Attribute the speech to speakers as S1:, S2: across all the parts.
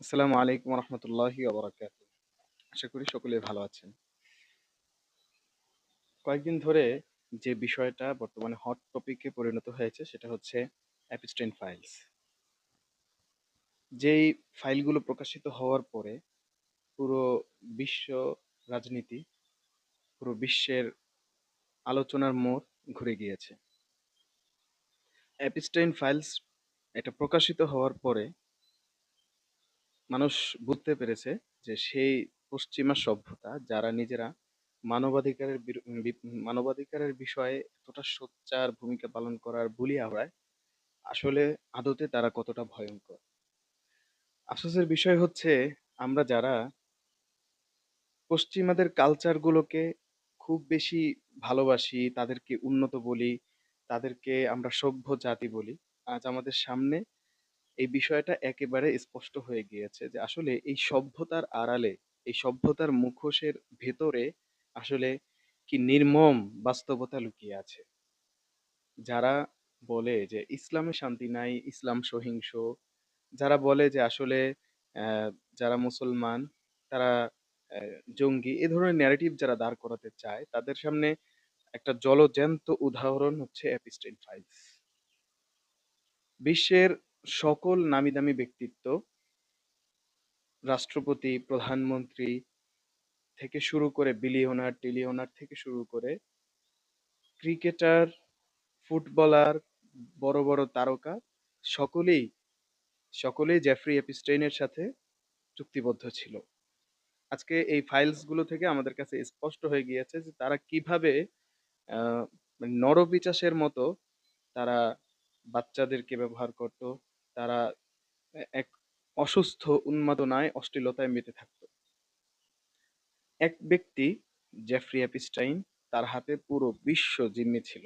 S1: আসসালামু আলাইকুম রহমতুল্লাহি ওবরাকাতু। আশা করি সকলে ভালো আছেন। কয়েকদিন ধরে যে বিষয়টা বর্তমানে হট টপিকে পরিণত হয়েছে সেটা হচ্ছে অ্যাপস্টাইন ফাইলস। যেই ফাইলগুলো প্রকাশিত হওয়ার পরে পুরো বিশ্ব রাজনীতি, পুরো বিশ্বের আলোচনার মোড় ঘুরে গিয়েছে। অ্যাপস্টাইন ফাইলস এটা প্রকাশিত হওয়ার পরে মানুষ বুঝতে পেরেছে যে সেই পশ্চিমা সভ্যতা যারা নিজেরা মানবাধিকারের বিষয়ে এতটা সোচ্চার ভূমিকা পালন করার বুলি আওড়ায়, আসলে আদতে তারা কতটা ভয়ঙ্কর। আফসোসের বিষয় হচ্ছে আমরা যারা পশ্চিমাদের কালচারগুলোকে খুব বেশি ভালোবাসি, তাদেরকে উন্নত বলি, তাদেরকে আমরা সভ্য জাতি বলি, আজ আমাদের সামনে এই বিষয়টা একেবারে স্পষ্ট হয়ে গিয়েছে যে আসলে এই সভ্যতার আড়ালে, এই সভ্যতার মুখোশের ভেতরে আসলে কি নির্মম বাস্তবতা লুকিয়ে আছে। যারা বলে যে ইসলামে শান্তি নাই, ইসলাম সহিংস, যারা বলে যে আসলে আহ, যারা মুসলমান তারা জঙ্গি, এ ধরনের ন্যারেটিভ যারা দাঁড় করাতে চায় তাদের সামনে একটা জলজ্যান্ত উদাহরণ হচ্ছে অ্যাপস্টাইন ফাইলস। বিশ্বের সকল নামি দামি ব্যক্তিত্ব, রাষ্ট্রপতি, প্রধানমন্ত্রী থেকে শুরু করে বিলিয়নার টিলিয়নার থেকে শুরু করে ক্রিকেটার, ফুটবলার, বড় বড় তারকা, সকলেই সকলেই জেফ্রি এপস্টাইনের সাথে চুক্তিবদ্ধ ছিল। আজকে এই ফাইলস গুলো থেকে আমাদের কাছে স্পষ্ট হয়ে গিয়েছে যে তারা কিভাবে মানে নরপিশাচের মতো তারা বাচ্চাদেরকে ব্যবহার করত। তারা এক অসুস্থ উন্মাদনায়, অশ্লীলতায় মেতে থাকতো। এক ব্যক্তি, জেফ্রি এপস্টাইন, তার হাতে পুরো বিশ্ব জিম্মি ছিল।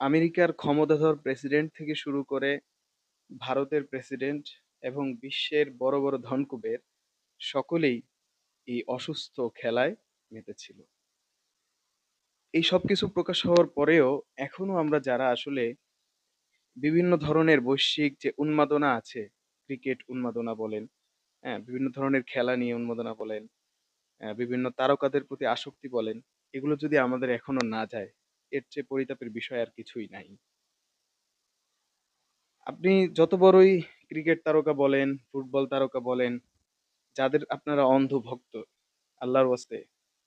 S1: আমেরিকার ক্ষমতাধর প্রেসিডেন্ট থেকে শুরু করে ভারতের প্রেসিডেন্ট এবং বিশ্বের বড় বড় ধনকুবের সকলেই এই অসুস্থ খেলায় মেতেছিল। এই সবকিছু প্রকাশ হওয়ার পরেও এখনো আমরা যারা আসলে বিভিন্ন ধরনের বৈশ্বিক যে উন্মাদনা আছে, ক্রিকেট উন্মাদনা বলেন, হ্যাঁ, বিভিন্ন ধরনের খেলা নিয়ে উন্মাদনা বলেন, বিভিন্ন তারকাদের প্রতি আসক্তি বলেন, এগুলো যদি আমাদের এখনো না যায়, এর চেয়ে পরিতাপের বিষয় আর কিছুই নাই। আপনি যত বড়ই ক্রিকেট তারকা বলেন, ফুটবল তারকা বলেন, যাদের আপনারা অন্ধভক্ত, আল্লাহর ওয়াস্তে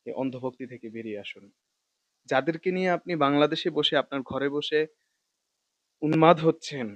S1: এই অন্ধভক্তি থেকে বেরিয়ে আসুন। যাদেরকে নিয়ে আপনি বাংলাদেশে বসে আপনার ঘরে বসে উন্মাদ হচ্ছেন,